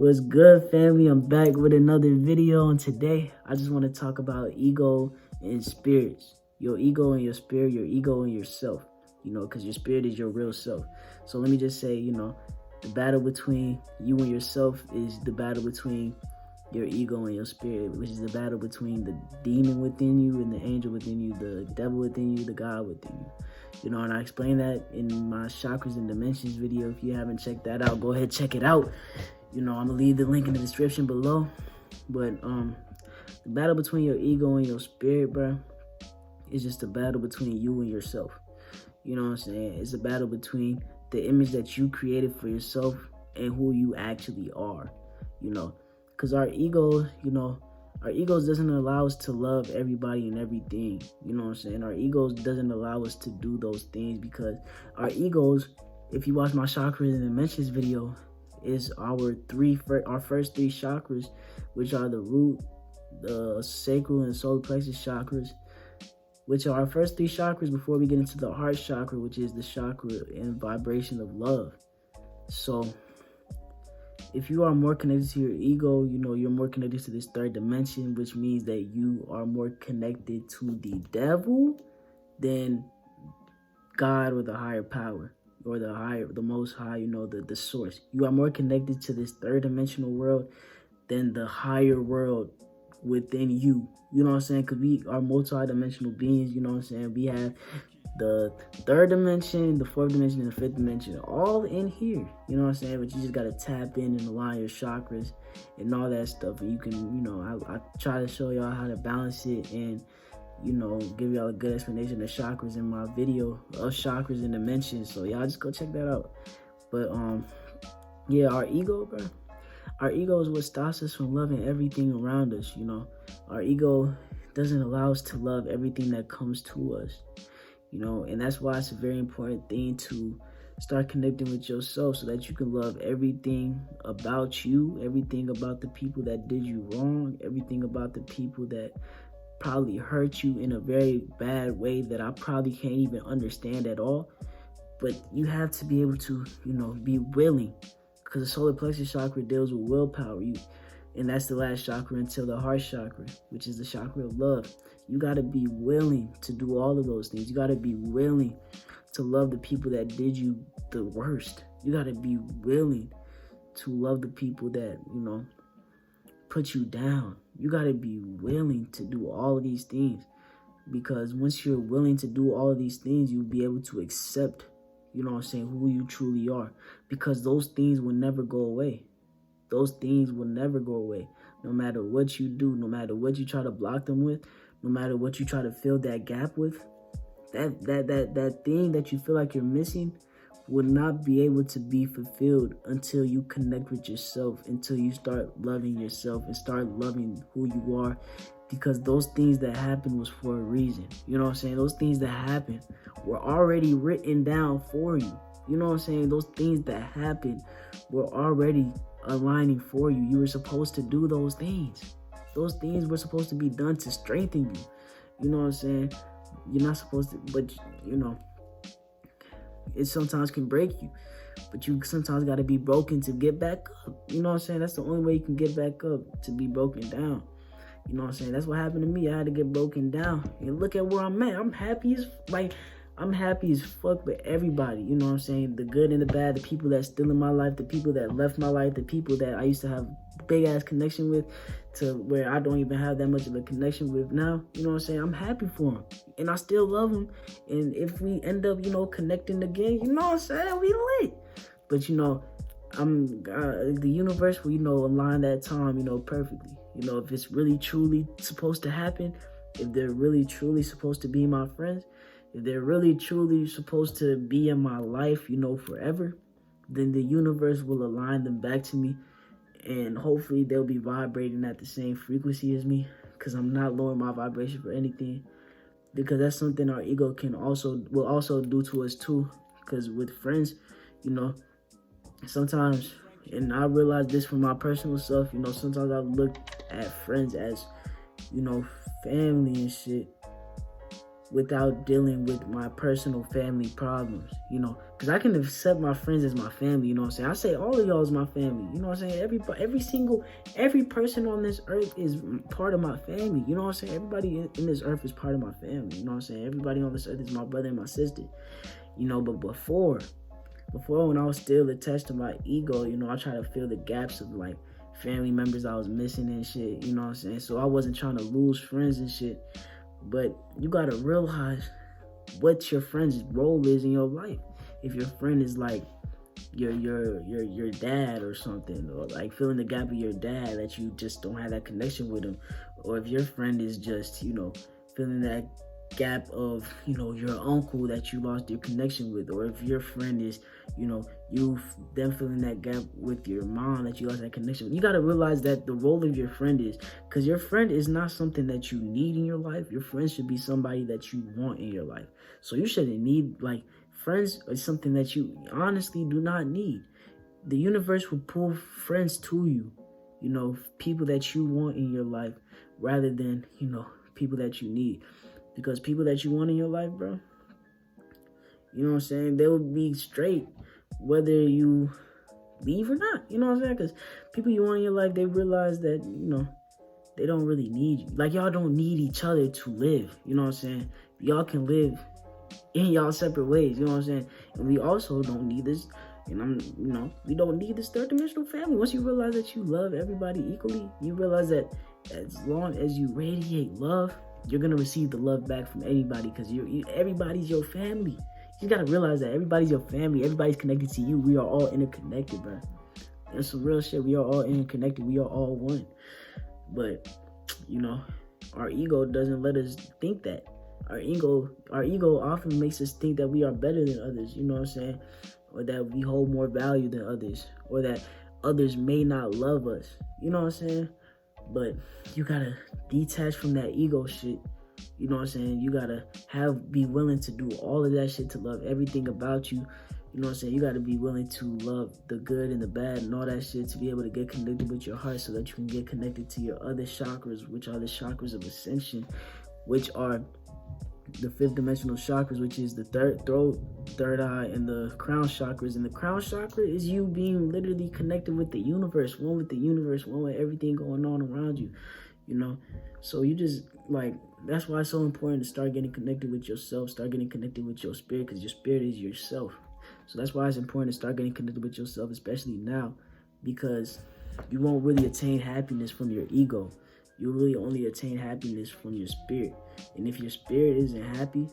What's good, family? I'm back with another video, and today I just want to talk about ego and spirits. Your ego and your spirit, your ego and yourself, because your spirit is your real self. So let me just say, the battle between you and yourself is the battle between your ego and your spirit, which is the battle between the demon within you and the angel within you, the devil within you, the God within you. And I explained that in my chakras and dimensions video. If you haven't checked that out, go ahead, check it out. I'm gonna leave the link in the description below. But the battle between your ego and your spirit, bro, is just a battle between you and yourself. You know what I'm saying? It's a battle between the image that you created for yourself and who you actually are. Because our ego, our egos doesn't allow us to love everybody and everything. You know what I'm saying? Our egos doesn't allow us to do those things because our egos, if you watch my chakras and dimensions video, is our first three chakras, which are the root, the sacral, and solar plexus chakras, which are our first three chakras before we get into the heart chakra, which is the chakra and vibration of love. So if you are more connected to your ego, you're more connected to this third dimension, which means that you are more connected to the devil than God or the higher power, or the most high, the source. You are more connected to this third dimensional world than the higher world within you. You know what I'm saying? Because we are multi-dimensional beings. You know what I'm saying? We have the third dimension, the fourth dimension, and the fifth dimension all in here. You know what I'm saying? But you just got to tap in and align your chakras and all that stuff. And you can, I try to show y'all how to balance it and give y'all a good explanation of chakras in my video of chakras and dimensions. So y'all just go check that out. But yeah, our ego, bro. Our ego is what stops us from loving everything around us. Our ego doesn't allow us to love everything that comes to us. And that's why it's a very important thing to start connecting with yourself so that you can love everything about you, everything about the people that did you wrong, everything about the people that probably hurt you in a very bad way that I probably can't even understand at all. But you have to be able to, be willing, because the solar plexus chakra deals with willpower. And that's the last chakra until the heart chakra, which is the chakra of love. You got to be willing to do all of those things. You got to be willing to love the people that did you the worst. You got to be willing to love the people that, put you down. You got to be willing to do all of these things, because once you're willing to do all of these things, you'll be able to accept, who you truly are, because those things will never go away. Those things will never go away. No matter what you do, no matter what you try to block them with, no matter what you try to fill that gap with, that thing that you feel like you're missing will not be able to be fulfilled until you connect with yourself, until you start loving yourself and start loving who you are, because those things that happen was for a reason. You know what I'm saying? Those things that happen were already written down for you. You know what I'm saying? Those things that happen were already aligning for you. You were supposed to do those things. Those things were supposed to be done to strengthen you. You know what I'm saying? You're not supposed to, but it sometimes can break you, but you sometimes got to be broken to get back up. You know what I'm saying? That's the only way you can get back up, to be broken down. You know what I'm saying? That's what happened to me. I had to get broken down, and look at where I'm at. I'm happy as fuck with everybody. You know what I'm saying? The good and the bad, the people that's still in my life, the people that left my life, the people that I used to have big ass connection with, to where I don't even have that much of a connection with now. You know what I'm saying? I'm happy for them, and I still love them. And if we end up, connecting again, you know what I'm saying? We lit. But I'm the universe will, align that time, perfectly. If it's really truly supposed to happen, if they're really truly supposed to be my friends, if they're really truly supposed to be in my life, forever, then the universe will align them back to me. And hopefully they'll be vibrating at the same frequency as me, because I'm not lowering my vibration for anything, because that's something our ego will also do to us too. Because with friends, sometimes, and I realize this from my personal self, sometimes I look at friends as, family and shit, without dealing with my personal family problems, Because I can accept my friends as my family, you know what I'm saying? I say all of y'all is my family, you know what I'm saying? Every person on this earth is part of my family, you know what I'm saying? Everybody in this earth is part of my family, you know what I'm saying? Everybody on this earth is my brother and my sister, you know, but before when I was still attached to my ego, you know, I try to fill the gaps of like family members I was missing and shit, you know what I'm saying? So I wasn't trying to lose friends and shit, but you gotta realize what your friend's role is in your life. If your friend is like your dad or something, or like filling the gap of your dad that you just don't have that connection with him, or if your friend is just, you know, filling that gap of, you know, your uncle that you lost your connection with, or if your friend is, you know, them filling that gap with your mom that you lost that connection with. You got to realize that the role of your friend is, because your friend is not something that you need in your life. Your friend should be somebody that you want in your life. So you shouldn't need, like, friends are something that you honestly do not need. The universe will pull friends to you, you know, people that you want in your life, rather than, you know, people that you need. Because people that you want in your life, bro, you know what I'm saying, they will be straight whether you leave or not, you know what I'm saying? Because people you want in your life, they realize that, you know, they don't really need you. Like, y'all don't need each other to live, you know what I'm saying? Y'all can live in y'all separate ways, you know what I'm saying? And we also don't need this, we don't need this third dimensional family. Once you realize that you love everybody equally, you realize that as long as you radiate love, you're gonna receive the love back from anybody, because everybody's your family. You gotta realize that everybody's your family. Everybody's connected to you. We are all interconnected, bro. That's some real shit. We are all interconnected. We are all one. But, you know, our ego doesn't let us think that. Our ego often makes us think that we are better than others, you know what I'm saying? Or that we hold more value than others, or that others may not love us, you know what I'm saying? But you gotta detach from that ego shit, you know what I'm saying? You gotta be willing to do all of that shit, to love everything about you, you know what I'm saying? You gotta be willing to love the good and the bad and all that shit, to be able to get connected with your heart, so that you can get connected to your other chakras, which are the chakras of ascension, which are the fifth dimensional chakras, which is the third eye, and the crown chakras. And the crown chakra is you being literally connected with the universe, one with the universe, one with everything going on around you, you know? So you just, like, that's why it's so important to start getting connected with yourself, start getting connected with your spirit, because your spirit is yourself. So that's why it's important to start getting connected with yourself, especially now, because you won't really attain happiness from your ego. You really only attain happiness from your spirit. And if your spirit isn't happy,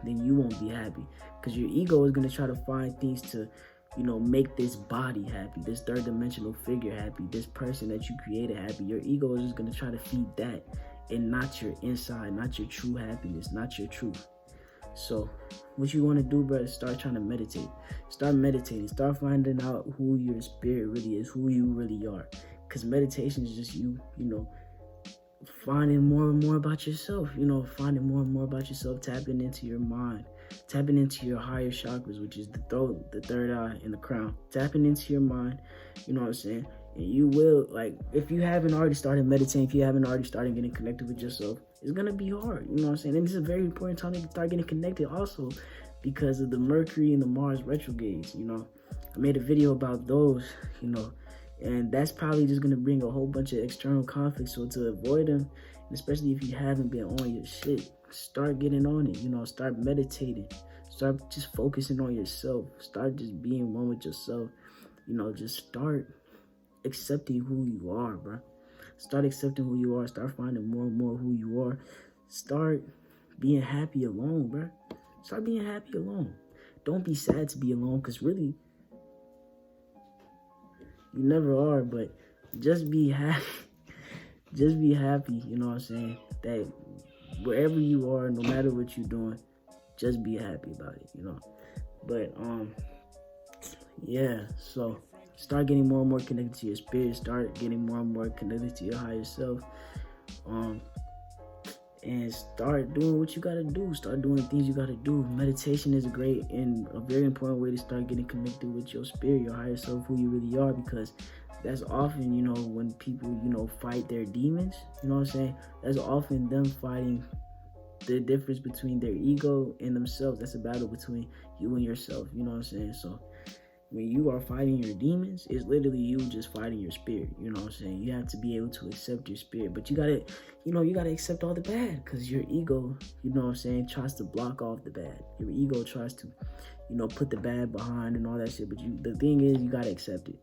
then you won't be happy. Because your ego is going to try to find things to, you know, make this body happy, this third dimensional figure happy, this person that you created happy. Your ego is just going to try to feed that, and not your inside, not your true happiness, not your truth. So what you want to do, bro, is start trying to meditate. Start meditating. Start finding out who your spirit really is, who you really are. Because meditation is just you know, finding more and more about yourself, you know, finding more and more about yourself, tapping into your mind, tapping into your higher chakras, which is the throat, the third eye, and the crown. Tapping into your mind, you know what I'm saying? And you will, like, if you haven't already started meditating, if you haven't already started getting connected with yourself, it's gonna be hard, you know what I'm saying? And this is a very important time to start getting connected also, because of the Mercury and the Mars retrogrades, you know? I made a video about those, you know, and that's probably just going to bring a whole bunch of external conflicts. So to avoid them, and especially if you haven't been on your shit, start getting on it, you know, start meditating, start just focusing on yourself, start just being one with yourself, you know, just start accepting who you are, bro. Start accepting who you are, start finding more and more who you are, start being happy alone, bro. Start being happy alone. Don't be sad to be alone, because really, you never are, but just be happy. Just be happy, you know what I'm saying? That wherever you are, no matter what you're doing, just be happy about it, you know? But, yeah, so start getting more and more connected to your spirit. Start getting more and more connected to your higher self. And start doing what you gotta do. Start doing the things you gotta do. Meditation is a great and a very important way to start getting connected with your spirit, your higher self, who you really are, because that's often, you know, when people, you know, fight their demons, you know what I'm saying? That's often them fighting the difference between their ego and themselves. That's a battle between you and yourself. You know what I'm saying? So when you are fighting your demons, it's literally you just fighting your spirit. You know what I'm saying? You have to be able to accept your spirit, but you gotta, you gotta accept all the bad, because your ego, you know what I'm saying, tries to block off the bad. Your ego tries to, put the bad behind and all that shit. But the thing is, you gotta accept it.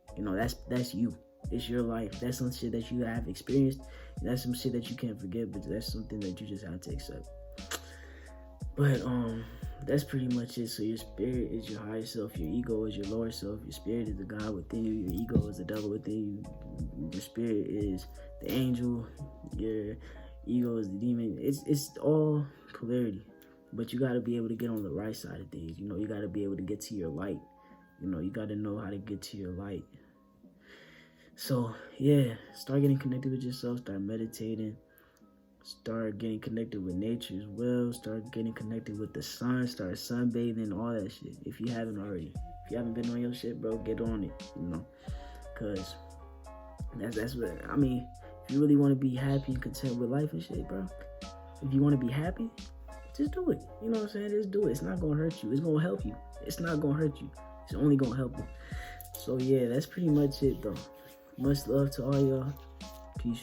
That's you. It's your life. That's some shit that you have experienced. And that's some shit that you can't forget, but that's something that you just have to accept. But that's pretty much it. So your spirit is your higher self, your ego is your lower self, your spirit is the God within you, your ego is the devil within you, your spirit is the angel, your ego is the demon. It's all polarity, but you got to be able to get on the right side of things. You got to be able to get to your light. You got to know how to get to your light. So yeah, start getting connected with yourself, start meditating. Start getting connected with nature as well. Start getting connected with the sun. Start sunbathing, all that shit. If you haven't already. If you haven't been on your shit, bro, get on it. Because that's what, if you really want to be happy and content with life and shit, bro. If you want to be happy, just do it. You know what I'm saying? Just do it. It's not going to hurt you. It's going to help you. It's not going to hurt you. It's only going to help you. So yeah, that's pretty much it, though. Much love to all y'all. Peace.